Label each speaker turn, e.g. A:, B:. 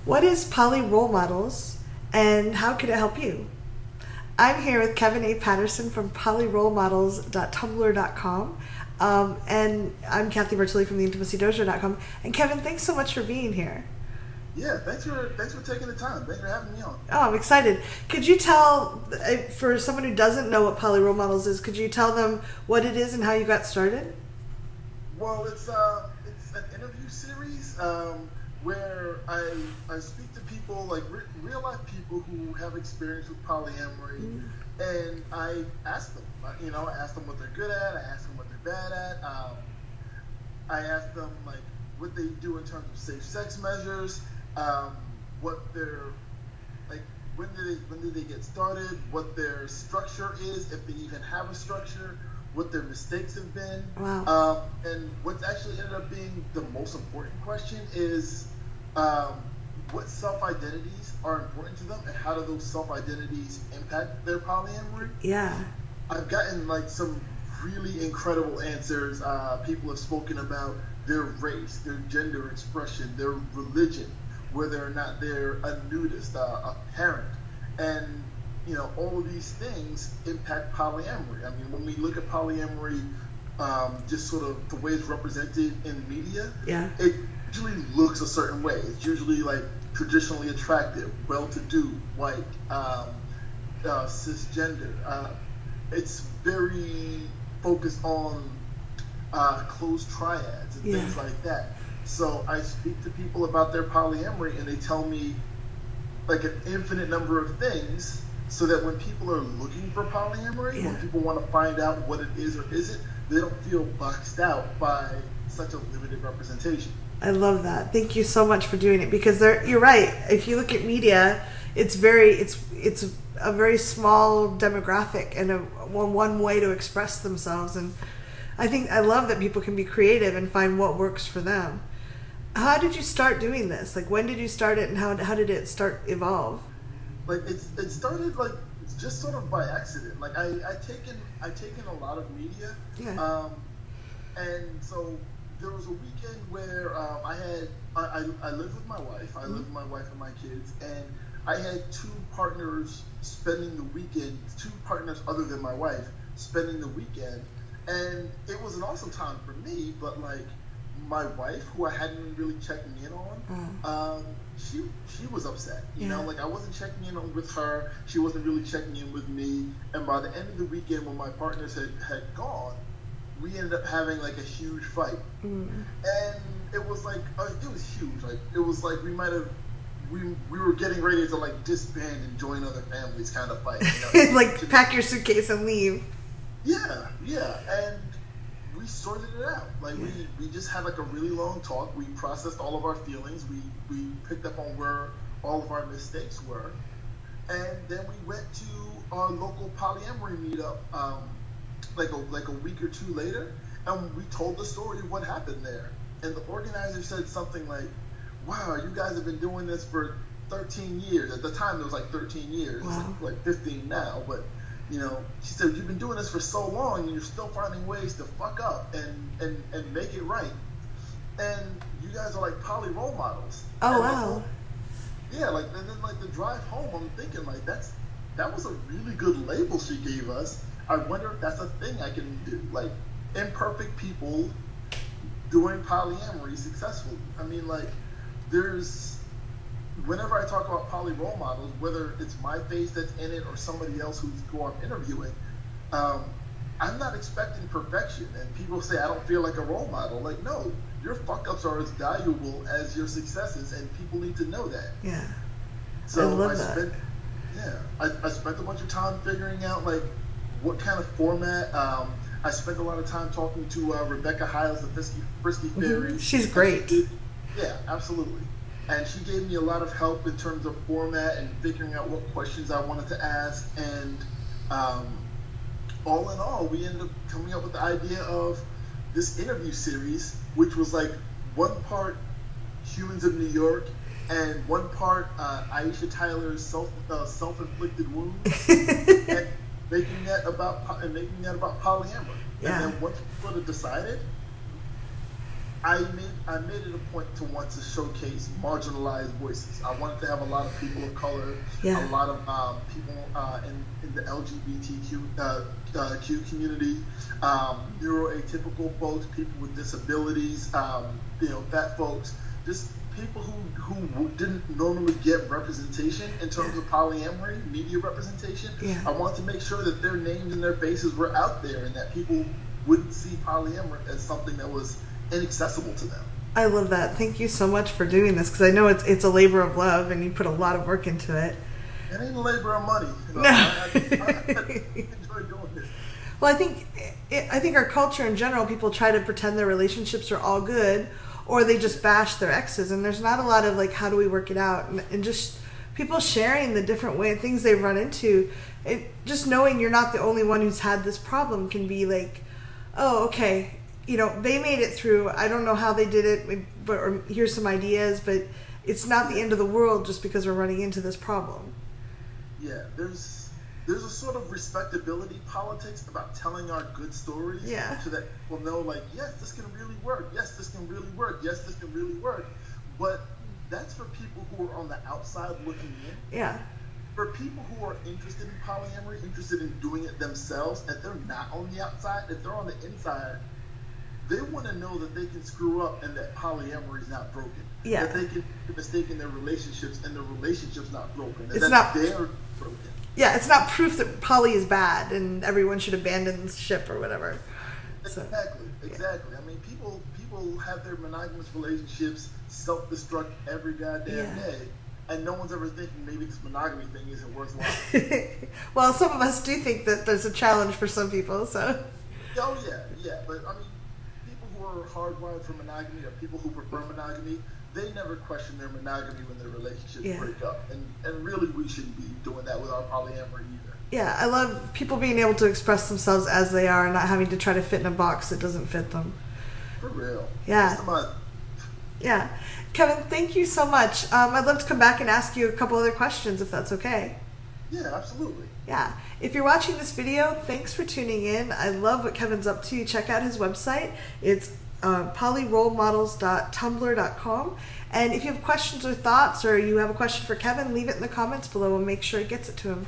A: What is Poly Role Models, and how could it help you? I'm here with Kevin A. Patterson from polyrolemodels.tumblr.com. And I'm Cathy virtually from theintimacydojo.com. And Kevin, thanks so much for being here.
B: Yeah, thanks for taking the time. Thanks for having me on.
A: Oh, I'm excited. Could you tell, for someone who doesn't know what Poly Role Models is, could you tell them what it is and how you got started?
B: Well, it's an interview series where I speak to people, like real life people who have experience with polyamory, and I ask them. I ask them what they're good at. I ask them what they're bad at. I ask them like what they do in terms of safe sex measures. What their when did they get started? What their structure is, if they even have a structure. What their mistakes have been.
A: Wow.
B: And what's actually ended up being the most important question is what self-identities are important to them, and how do those self-identities impact their polyamory?
A: Yeah.
B: I've gotten like some really incredible answers. People have spoken about their race, their gender expression, their religion, whether or not they're a nudist, a parent, and all of these things impact polyamory. I mean, when we look at polyamory, just sort of the way it's represented in media, it usually looks a certain way. It's usually like traditionally attractive, well-to-do, white, cisgender. It's very focused on closed triads and things like that. So I speak to people about their polyamory, and they tell me like an infinite number of things, so that when people are looking for polyamory, when people want to find out what it is or isn't, they don't feel boxed out by such a limited representation.
A: I love that. Thank you so much for doing it, because you're right. If you look at media, it's a very small demographic and one way to express themselves. And I love that people can be creative and find what works for them. How did you start doing this? Like, when did you start it, and how did it evolve?
B: Like it started like just sort of by accident. Like I taken a lot of media, and so there was a weekend where I lived with my wife. I lived with my wife and my kids, and I had two partners spending the weekend. Two partners other than my wife spending the weekend, and it was an awesome time for me. But like my wife, who I hadn't been really checking in on, she was upset. Like I wasn't checking in with her. She wasn't really checking in with me. And by the end of the weekend, when my partners had gone, we ended up having like a huge fight. And it was like it was huge. Like it was like we were getting ready to like disband and join other families kind of fight.
A: Like pack your suitcase and leave.
B: Yeah, and we sorted it out. Like we just had like a really long talk. We processed all of our feelings. We picked up on where all of our mistakes were, and then we went to our local polyamory meetup like a week or two later, and we told the story of what happened there. And the organizer said something like, "Wow, you guys have been doing this for 13 years." At the time, it was like 13 years.
A: Wow.
B: It's like 15 now, but. She said, "You've been doing this for so long, and you're still finding ways to fuck up and make it right. And you guys are like poly role models."
A: Oh, wow.
B: And then like the drive home, I'm thinking like that was a really good label she gave us. I wonder if that's a thing I can do, like imperfect people doing polyamory successfully. I mean, like whenever I talk about poly role models, whether it's my face that's in it or somebody else who I'm interviewing, I'm not expecting perfection. And people say, "I don't feel like a role model." Like, no, your fuck-ups are as valuable as your successes, and people need to know that.
A: Yeah.
B: So
A: I love that.
B: I spent a bunch of time figuring out, like, what kind of format. I spent a lot of time talking to Rebecca Hiles, the Frisky Fairy.
A: She's great.
B: Yeah, absolutely. And she gave me a lot of help in terms of format and figuring out what questions I wanted to ask. And all in all, we ended up coming up with the idea of this interview series, which was like one part Humans of New York and one part Aisha Tyler's self-inflicted wounds, and making that about polyamory.
A: Yeah.
B: And then once we sort of decided, I made it a point to want to showcase marginalized voices. I wanted to have a lot of people of color, a lot of people in the LGBTQ community, neuroatypical folks, people with disabilities, fat folks, just people who didn't normally get representation in terms of polyamory, media representation. I wanted to make sure that their names and their faces were out there and that people wouldn't see polyamory as something that was inaccessible to them.
A: I love that. Thank you so much for doing this, because I know it's a labor of love and you put a lot of work into it.
B: It ain't a labor of money.
A: No.
B: I enjoy doing this.
A: Well, I think our culture in general, people try to pretend their relationships are all good, or they just bash their exes, and there's not a lot of like, how do we work it out, and just people sharing the different things they've run into. Just knowing you're not the only one who's had this problem can be like, oh, okay, they made it through. I don't know how they did it, or here's some ideas, but it's not the end of the world just because we're running into this problem.
B: Yeah, there's a sort of respectability politics about telling our good stories, so that people know, like, yes, this can really work. Yes, this can really work. Yes, this can really work. But that's for people who are on the outside looking in.
A: Yeah.
B: For people who are interested in polyamory, interested in doing it themselves, if they're not on the outside, if they're on the inside, they want to know that they can screw up and that polyamory is not broken.
A: Yeah.
B: That they can make a mistake in their relationships and the relationship's not broken. And
A: it's not
B: they're broken.
A: Yeah, it's not proof that poly is bad and everyone should abandon the ship or whatever.
B: Exactly. I mean, people have their monogamous relationships self-destruct every goddamn day, and no one's ever thinking maybe this monogamy thing isn't worthwhile.
A: Well, some of us do think that there's a challenge for some people, so.
B: Oh, yeah. But, I mean, people who are hardwired for monogamy or people who prefer monogamy, they never question their monogamy when their relationships break up. And really, we shouldn't be doing that with our polyamory either. Yeah,
A: I love people being able to express themselves as they are and not having to try to fit in a box that doesn't fit them.
B: For real.
A: Yeah. Yeah. Kevin, thank you so much. I'd love to come back and ask you a couple other questions if that's okay.
B: Yeah, absolutely.
A: Yeah. If you're watching this video, thanks for tuning in. I love what Kevin's up to. Check out his website. It's polyrolemodels.tumblr.com. And if you have questions or thoughts, or you have a question for Kevin, leave it in the comments below and make sure it gets it to him.